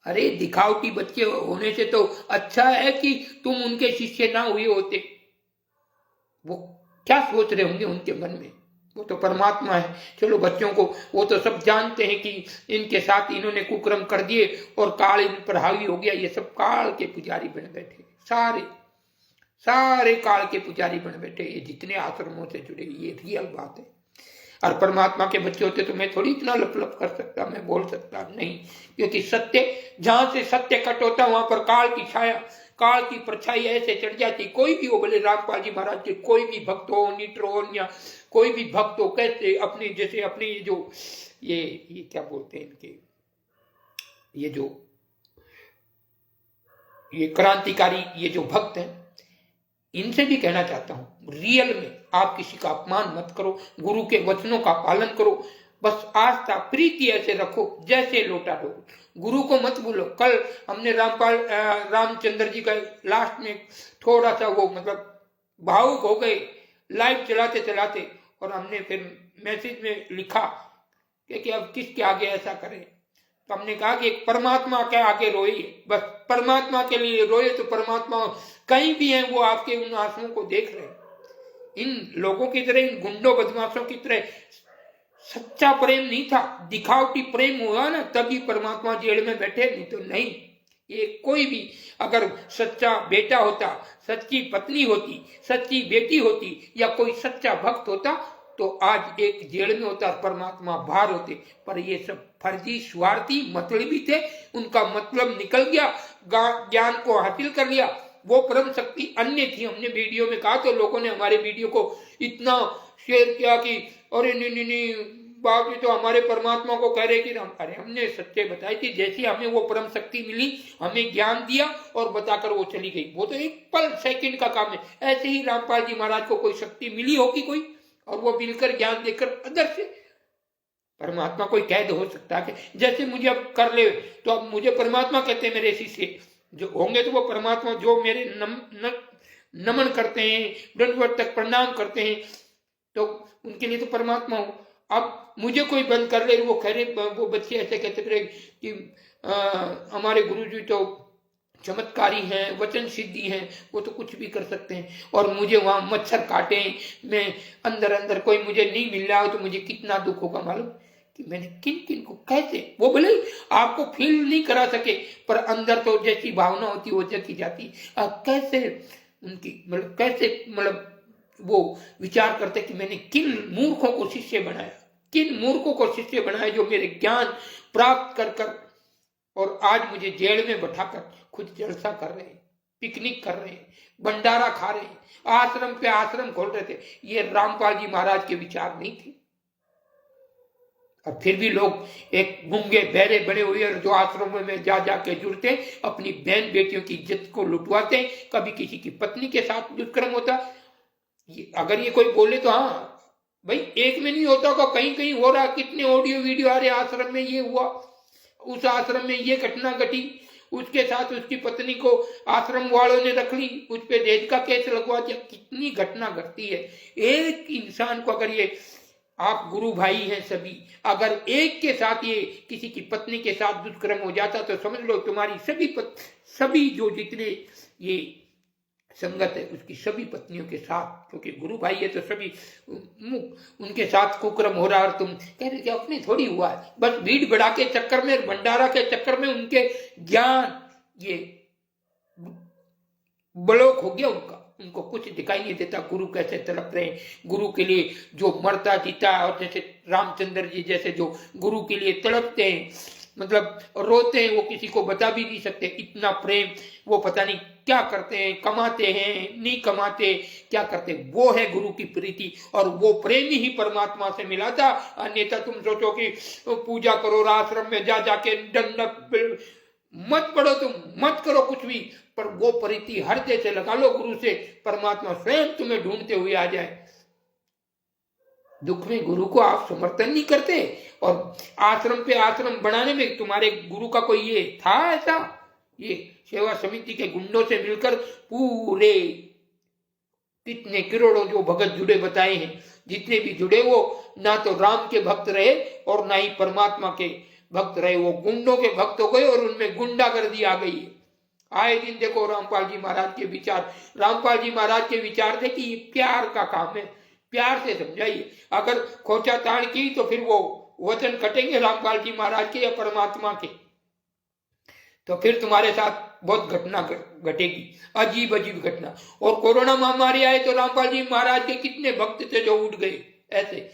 अरे दिखावटी बच्चे होने से तो अच्छा है कि तुम उनके शिष्य ना हुए होते। वो क्या सोच रहे होंगे उनके मन में, वो तो परमात्मा है। चलो बच्चों को, वो तो सब जानते हैं कि इनके साथ इन्होंने कुकर्म कर दिए और काल इन पर हावी हो गया। ये सब काल के पुजारी बन बैठे, सारे काल के पुजारी बन बैठे, ये जितने आश्रमों से जुड़े। ये रियल बात है। और परमात्मा के बच्चे होते तो मैं थोड़ी इतना लप लप कर सकता, मैं बोल सकता नहीं, क्योंकि सत्य, जहां से सत्य कट होता वहां पर काल की छाया, काल की परछाई ऐसे चढ़ जाती। कोई भी हो, भले रामपाल जी महाराज के कोई भी भक्त हो, नीट्रोन या कोई भी भक्त हो, कैसे अपनी, जैसे अपनी जो ये क्या बोलते हैं इनके, ये क्रांतिकारी ये जो भक्त हैं, इनसे भी कहना चाहता हूं, रियल में आप किसी का अपमान मत करो, गुरु के वचनों का पालन करो, बस आस्था प्रीति ऐसे रखो जैसे लोटा डोल। गुरु को मत भूलो। कल हमने रामचंद्र जी का लास्ट में थोड़ा सा वो मतलब भावुक हो गए लाइव चलाते चलाते, और हमने फिर मैसेज में लिखा कि अब किसके आगे ऐसा करें। तो हमने कहा कि एक परमात्मा के आगे रोइए, बस परमात्मा के लिए रोए, तो परमात्मा कहीं भी है वो आपके उन आंसुओं को देख रहे हैं। इन लोगों की तरह, इन गुंडों बदमाशों की तरह सच्चा प्रेम नहीं था, दिखावटी प्रेम हुआ ना तभी परमात्मा जेल में बैठे, नहीं तो नहीं। ये कोई भी अगर सच्चा बेटा होता, सच्ची पत्नी होती, सच्ची बेटी होती, या कोई सच्चा भक्त होता तो आज एक जेल में होता और परमात्मा बाहर होते। पर ये सब फर्जी स्वार्थी मतलबी थे, उनका मतलब निकल गया, ज्ञान को हासिल कर लिया। वो परम शक्ति अन्य थी। हमने वीडियो में कहा तो लोगों ने हमारे वीडियो को इतना शेयर किया कि अरे नहीं बाप जी तो हमारे परमात्मा को कह रहे कि अरे हमने सत्य बताई थी। जैसी हमें वो परम शक्ति मिली, हमें ज्ञान दिया और बताकर वो चली गई। वो तो एक पल सेकंड का काम है। ऐसे ही रामपाल जी महाराज को कोई शक्ति मिली होगी कोई, और वो मिलकर ज्ञान देकर अंदर से परमात्मा कोई कैद हो सकता है। जैसे मुझे अब कर ले तो अब मुझे परमात्मा कहते हैं, मेरे शिष्य जो होंगे तो वो परमात्मा जो मेरे नमन करते हैं, दंडवत तक प्रणाम करते हैं, तो उनके लिए तो परमात्मा हो। अब मुझे कोई बंद कर ले, वो कह रहे, वो बच्चे ऐसे कहते रहे कि हमारे गुरुजी तो चमत्कारी हैं, वचन सिद्धि हैं, वो तो कुछ भी कर सकते हैं, और मुझे वहां मच्छर काटे, मैं अंदर कोई मुझे नहीं मिल रहा हो तो मुझे कितना दुख होगा मालूम, कि मैंने किन किन को कैसे, वो भले आपको फील नहीं करा सके पर अंदर तो जैसी भावना होती वो जगी जाती। कैसे उनकी मतलब कैसे मतलब वो विचार करते कि मैंने किन मूर्खों को शिष्य बनाया, किन मूर्खों को शिष्य बनाया जो मेरे ज्ञान प्राप्त कर और आज मुझे जेल में बैठाकर खुद जलसा कर रहे हैं, पिकनिक कर रहे हैं, भंडारा खा रहे हैं, आश्रम पे आश्रम खोल रहे थे। ये रामपाल जी महाराज के विचार नहीं थे। और फिर भी लोग एक गूंगे बहरे बने हुए और जो आश्रमों में जा जाके जुड़ते, अपनी बहन बेटियों की इज्जत को लुटवाते, कभी किसी की पत्नी के साथ दुष्कर्म होता। अगर ये कोई बोले तो हाँ भाई एक में नहीं होता होगा, कहीं कहीं हो रहा। कितने ऑडियो वीडियो आ रहे, आश्रम में ये हुआ, उस आश्रम में ये घटना घटी, उसके साथ उसकी पत्नी को आश्रम वालों ने रख ली, उस पर दहेज का केस लगवा दिया। कितनी घटना घटती है। एक इंसान को अगर ये, आप गुरु भाई हैं सभी, अगर एक के साथ ये किसी की पत्नी के साथ दुष्कर्म हो जाता तो समझ लो तुम्हारी सभी जो जितने ये संगत है उसकी सभी पत्नियों के साथ, क्योंकि गुरु भाई है तो सभी उनके साथ कुकर्म हो रहा है। और तुम कह रहे कि अपने थोड़ी हुआ है, बस भीड़ बढ़ा के चक्कर में, भंडारा के चक्कर में उनके ज्ञान ये ब्लॉक हो गया उनका, उनको कुछ दिखाई नहीं देता। गुरु कैसे तड़प रहे हैं, गुरु के लिए जो मरता जीता, और जैसे रामचंद्र जी जैसे जो गुरु के लिए तड़पते हैं, मतलब रोते हैं, वो किसी को बता भी नहीं सकते इतना प्रेम। वो पता नहीं क्या करते हैं, कमाते हैं नहीं कमाते, क्या करते, वो है गुरु की प्रीति। और वो प्रेम ही परमात्मा से मिला था। अन्यथा तुम सोचो कि पूजा करो, आश्रम में जा जाके दंड मत पढ़ो, तुम मत करो कुछ भी, पर वो प्रीति हृदय से लगा लो गुरु से, परमात्मा स्वयं तुम्हें ढूंढते हुए आ जाए। दुख में गुरु को आप समर्थन नहीं करते, और आश्रम पे आश्रम बनाने में तुम्हारे गुरु का कोई ये था ऐसा? ये सेवा समिति के गुंडों से मिलकर पूरे कितने करोड़ों जो भगत जुड़े बताए हैं, जितने भी जुड़े वो ना तो राम के भक्त रहे और ना ही परमात्मा के भक्त रहे, वो गुंडों के भक्त हो गए और उनमें गुंडागर्दी आ गई है। आए दिन देखो रामपाल जी महाराज के विचार, रामपाल जी महाराज के विचार थे कि ये प्यार का काम है, प्यार से समझाइए। अगर खोचा ताड़ की तो फिर वो वचन कटेंगे रामपाल जी महाराज के या परमात्मा के, तो फिर तुम्हारे साथ बहुत घटना घटेगी, अजीब अजीब घटना। और कोरोना महामारी आए तो रामपाल जी महाराज के कितने भक्त थे जो उठ गए ऐसे।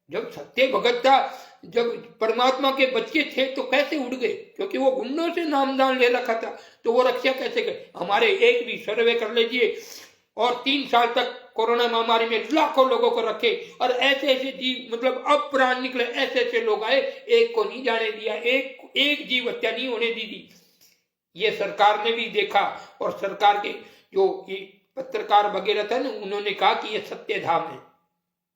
जब सत्य भगत था, जब परमात्मा के बच्चे थे तो कैसे उड़ गए? क्योंकि वो गुंडों से नामदान ले रखा था, तो वो रक्षा कैसे गए? हमारे एक भी सर्वे कर लीजिए, और 3 साल तक कोरोना महामारी में लाखों लोगों को रखे, और ऐसे ऐसे जीव, मतलब अब प्राण निकले, ऐसे ऐसे लोग आए, एक को नहीं जाने दिया, एक जीव हत्या नहीं होने दी। ये सरकार ने भी देखा, और सरकार के जो ये पत्रकार वगैरह थे ना, उन्होंने कहा कि ये सत्य धाम है।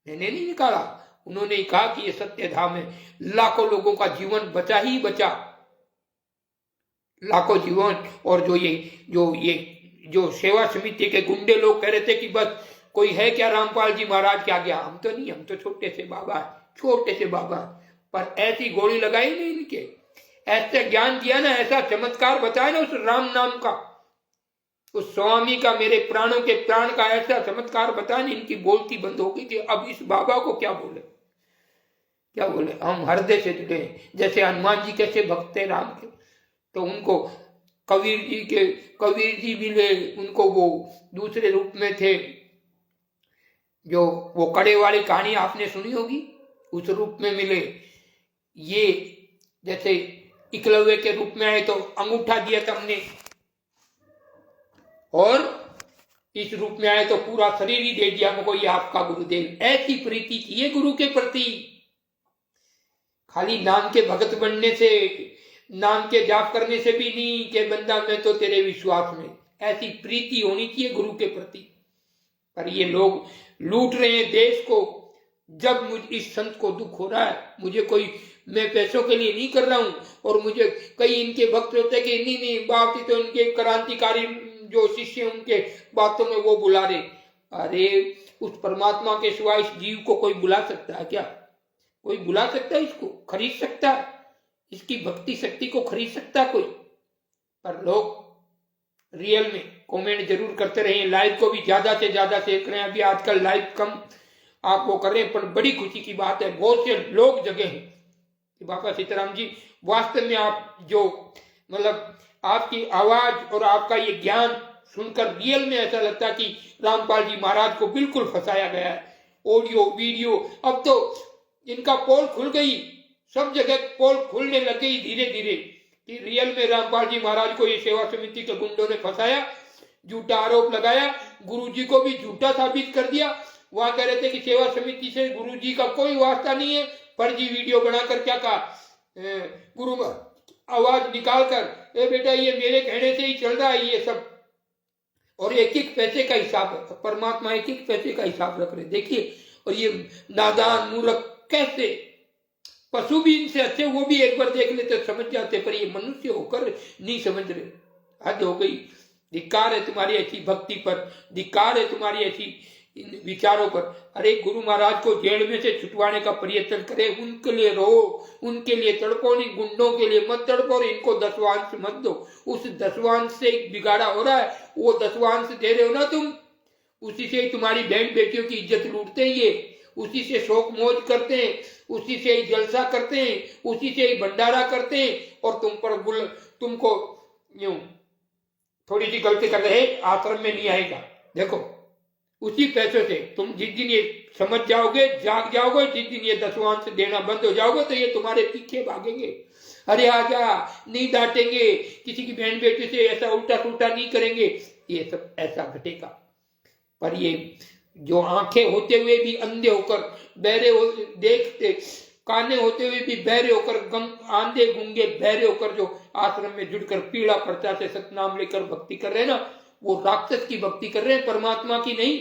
मैंने नहीं निकाला, उन्होंने कहा कि ये सत्य धाम है। लाखों लोगों का जीवन बचा ही बचा, लाखों जीवन। और जो सेवा समिति के गुंडे लोग कह रहे थे कि बस कोई है क्या रामपाल जी महाराज के आगे, हम तो नहीं, हम तो छोटे से बाबा है, छोटे से बाबा। पर ऐसी गोली लगाई नहीं इनके, ऐसा ज्ञान दिया ना, ऐसा चमत्कार बताया ना उस राम नाम का, उस स्वामी का, मेरे प्राणों के प्राण का ऐसा चमत्कार बताया ना, इनकी बोलती बंद हो गई कि अब इस बाबा को क्या बोले, क्या बोले। हम हृदय से जुड़े हैं, जैसे हनुमान जी कैसे भक्त थे राम के, तो उनको कबीर जी मिले, उनको वो दूसरे रूप में थे, जो वो कड़े वाली कहानी आपने सुनी होगी, उस रूप में मिले। ये जैसे एकलव्य के रूप में आए तो अंगूठा दिया तुमने, और इस रूप में आए तो पूरा शरीर ही दे दिया मुझको, ये आपका गुरुदेव। ऐसी प्रीति थी गुरु के प्रति। खाली नाम के भगत बनने से, नाम के जाप करने से भी नहीं कि बंदा मैं तो तेरे विश्वास में, ऐसी प्रीति होनी चाहिए गुरु के प्रति। पर ये लोग लूट रहे हैं देश को। जब मुझे इस संत को दुख हो रहा है, मुझे कोई, मैं पैसों के लिए नहीं कर रहा हूं, और मुझे कई इनके भक्त होते हैं कि नहीं बाप तो इनके क्रांतिकारी जो शिष्य उनके बातों में वो बुला रहे। अरे उस परमात्मा के सिवा इस जीव को कोई बुला सकता है क्या? कोई बुला सकता है? इसको खरीद सकता है? इसकी भक्ति शक्ति को खरीद सकता कोई? पर लोग रियल में कमेंट जरूर करते रहे, लाइव को भी ज्यादा से ज्यादा शेयर करें। अभी आजकल लाइव कम आप वो कर रहे हैं, पर बड़ी खुशी की बात है, बहुत से लोग जगह हैं कि बाबा सीताराम जी वास्तव में आप जो, मतलब आपकी आवाज और आपका ये ज्ञान सुनकर रियल में ऐसा लगता कि रामपाल जी महाराज को बिल्कुल फंसाया गया है। ऑडियो वीडियो, अब तो इनका पोल खुल गई, सब जगह पोल खुलने लग गई धीरे धीरे कि रियल में रामपाल जी महाराज को ये सेवा समिति के गुंडों ने फंसाया, झूठा आरोप लगाया, गुरुजी को भी झूठा साबित कर दिया। वहां कह रहे थे कि सेवा समिति से गुरुजी का कोई वास्ता नहीं है, फर्जी वीडियो बनाकर क्या कहा, गुरु आवाज निकालकर, ए बेटा ये मेरे कहने से ही चल रहा है ये सब, और एक एक पैसे का हिसाब, परमात्मा एक एक पैसे का हिसाब रख रहे। देखिए, और ये नादान मूर्ख कैसे, पशु भी इनसे अच्छे, वो भी एक बार देख लेते समझ जाते, पर ये मनुष्य होकर नहीं समझ रहे। हद हो गई। धिक्कार है तुम्हारी ऐसी भक्ति पर, धिक्कार है तुम्हारी ऐसी विचारों पर। अरे गुरु महाराज को जेल में से छुटवाने का प्रयत्न करे, उनके लिए रहो, उनके लिए तड़पो, नहीं गुंडों के लिए मत तड़पो, और इनको दसवांश मत दो। उस दसवांश से बिगाड़ा हो रहा है, वो दसवांश दे रहे हो ना तुम, उसी से ही तुम्हारी बहन बेटियों की इज्जत लूटते हैं ये, उसी से शोक मौज करते हैं, उसी से ही जलसा करते हैं, उसी से ही भंडारा करते हैं, और तुम पर तुमको यूं थोड़ी सी गलती कर रहे, आश्रम में नहीं आएगा। देखो उसी पैसों से तुम जिस दिन ये समझ जाओगे, जाग जाओगे, जिस दिन ये दसवांश देना बंद हो जाओगे, तो ये तुम्हारे पीछे भागेंगे। अरे आजा, नहीं डांटेंगे, किसी की बहन बेटी से ऐसा उल्टा सुल्टा नहीं करेंगे, ये सब ऐसा घटेगा। पर ये जो आंखें होते हुए भी अंधे होकर, बहरे हो, देखते काने होते हुए भी बहरे होकर, आंधे गूंगे बहरे होकर जो आश्रम में जुड़कर पीड़ा प्रचा से सतनाम लेकर भक्ति कर रहे हैं ना, वो राक्षस की भक्ति कर रहे हैं, परमात्मा की नहीं।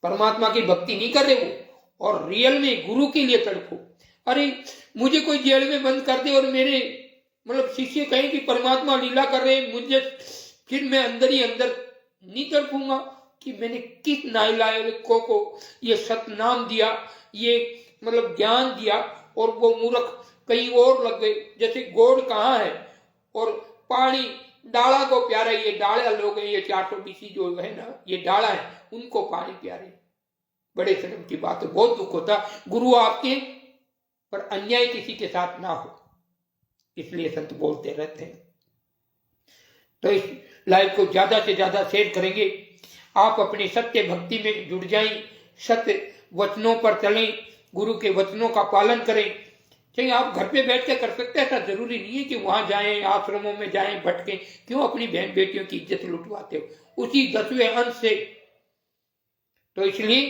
परमात्मा की भक्ति नहीं कर रहे वो, और रियल में गुरु के लिए तड़पो। अरे मुझे कोई जेल में बंद कर दे और मेरे मतलब शिष्य कहें कि परमात्मा लीला कर रहे हैं, मुझे फिर मैं अंदर ही अंदर नहीं तड़पूंगा कि मैंने किस नालायकों को ये सतनाम दिया, ये मतलब ज्ञान दिया, और वो मूर्ख कहीं और लग गए। जैसे गोड़ कहाँ है और पानी डाला को प्यारा, ये डाला लोग हैं, ये 420 जो है ना, ये डाला है, उनको पानी प्यारे। बड़े शर्म की बात है, बहुत दुख होता। गुरु आपके पर अन्याय किसी के साथ ना हो, इसलिए संत बोलते रहते हैं। तो इस लाइव को ज्यादा से ज्यादा शेयर करेंगे। आप अपनी सत्य भक्ति में जुड़ जाएं, सत्य वचनों पर चलें, गुरु के वचनों का पालन करें। चाहिए आप घर पे बैठ के कर सकते हैं, ऐसा जरूरी नहीं है कि वहां जाएं, आश्रमों में जाएं, भटके। क्यों अपनी बहन बेटियों की इज्जत लुटवाते हो उसी 10वें अंश से? तो इसलिए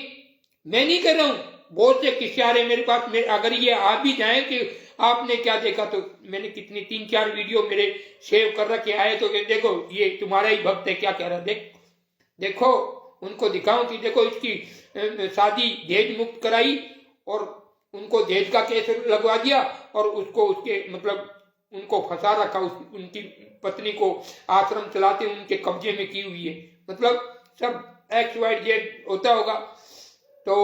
मैं नहीं कर रहा हूं, बहुत से किस्से आ रहे मेरे पास। अगर ये आ भी जाए कि आपने क्या देखा, तो मैंने कितनी 3-4 वीडियो मेरे सेव कर रखे आए, तो देखो ये तुम्हारा ही भक्त है क्या कह रहा है, देखो उनको दिखाऊं कि देखो इसकी शादी दहेज मुक्त कराई और उनको दहेज का केस लगवा दिया, और उसको उसके मतलब उनको फंसा रखा, उनकी पत्नी को आश्रम चलाते उनके कब्जे में की हुई है, मतलब सब XYZ होता होगा। तो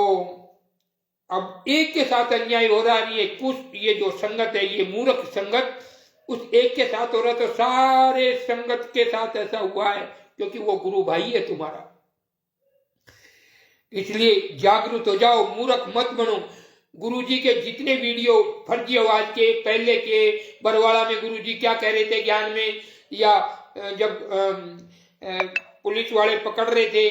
अब एक के साथ अन्याय हो रहा है, ये जो संगत है, ये मूर्ख संगत उस एक के साथ हो रहा, तो सारे संगत के साथ ऐसा हुआ है क्योंकि वो गुरु भाई है तुम्हारा। इसलिए जागरूक हो जाओ, मूर्ख मत बनो। गुरुजी के जितने वीडियो फर्जी आवाज के, पहले के बरवाड़ा में गुरुजी क्या कह रहे थे ज्ञान में, या जब पुलिस वाले पकड़ रहे थे